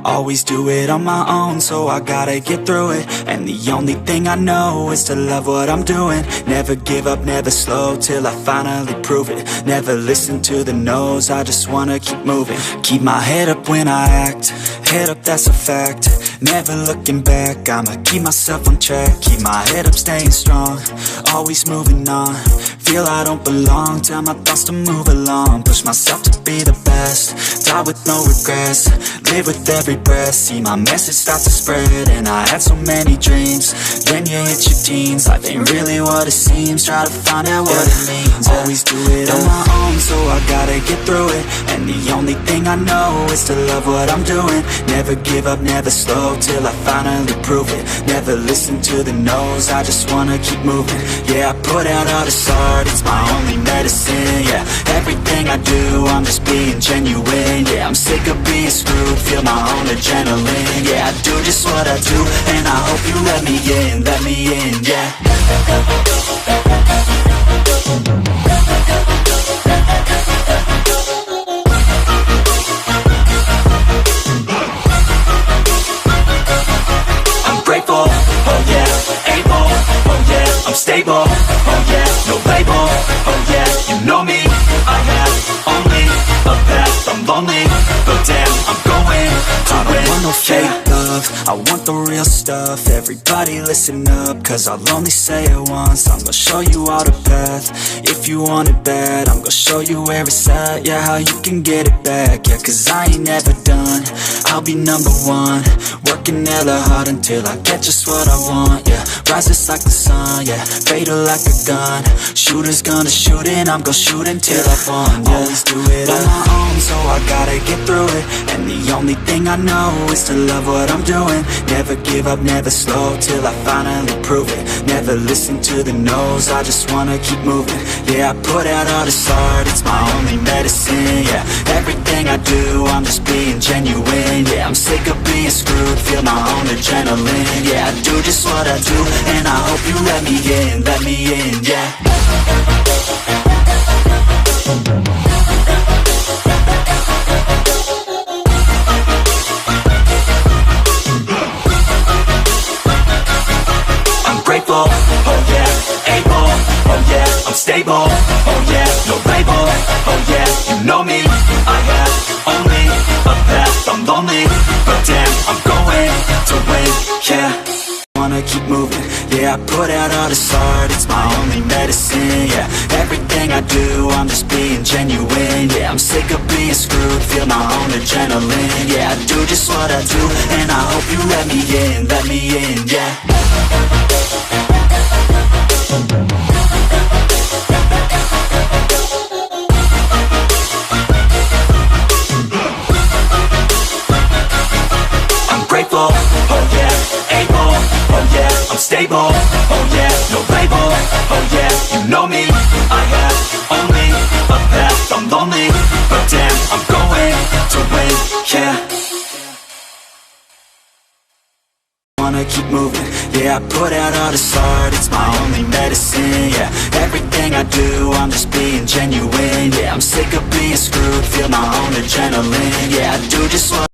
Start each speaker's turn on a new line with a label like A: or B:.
A: Always do it on my own, so I gotta get through it. And the only thing I know is to love what I'm doing. Never give up, never slow, till I finally prove it. Never listen to the no's, I just wanna keep moving. Keep my head up when I act, head up, that's a fact. Never looking back, I'ma keep myself on track. Keep my head up, staying strong, always moving on. Feel I don't belong, tell my thoughts to move along. Push myself to be the best, die with no regrets. Live with every breath, see my message start to spread. And I had so many dreams, then you hit your teens. Life ain't really what it seems, try to find out what it means. Always do it on my own, so I gotta get through it. And the only thing I know is to love what I'm doing. Never give up, never slow, till I finally prove it. Never listen to the no's, I just wanna keep moving. Yeah, I put out all this art, it's my only medicine. Yeah, everything I do, I'm just being genuine. Yeah, I'm sick of being screwed, feel my own adrenaline. Yeah, I do just what I do, and I hope you let me in, yeah. I'm grateful, oh yeah, able, oh yeah, I'm stable, oh yeah, no label, oh yeah, you know me, I have only a path, I'm lonely, but damn, I'm going to win. I don't want no fake love, I want the real stuff. Everybody listen up, cause I'll only say it once. I'm gonna show you all the path, if you want it bad. I'm gonna show you where it's at, yeah, how you can get it back. Yeah, cause I ain't never done, I'll be number one. Working hella hard until I get just what I want, yeah. Rises like the sun, yeah, fatal like a gun. Shooter's gonna shoot and I'm gonna shoot until I won, yeah. Always do it on my own, so I gotta get through it. And the only thing I know is to love what I'm doing. Never give up, never slow, till I finally prove it. Never listen to the no's, I just wanna keep moving. Yeah, I put out all this art, it's my only medicine. Yeah, everything I do, I'm just being genuine. Yeah, I'm sick of being screwed, feel my own adrenaline. Yeah, I do just what I do, and I hope you let me in, yeah. Grateful, oh yeah, able, oh yeah, I'm stable, oh yeah, no label, oh yeah, you know me, I have only a path, I'm lonely, but damn, I'm going to win, yeah. Wanna keep moving, yeah, I put out all this art, it's my only medicine, yeah. Everything I do, I'm just being genuine, yeah. I'm sick of being screwed, feel my own adrenaline, yeah. I do just what I do, and I hope you let me in, yeah. I'm grateful, oh yeah, able, oh yeah, I'm stable, oh yeah, no label, oh yeah, you know me, I have only a path, I'm lonely, but damn, I'm going to win, yeah. Wanna keep moving, yeah, I put out all this art, it's my only medicine, yeah. Everything I do, I'm just being genuine, yeah. I'm sick of being screwed, feel my own adrenaline, yeah. I do just what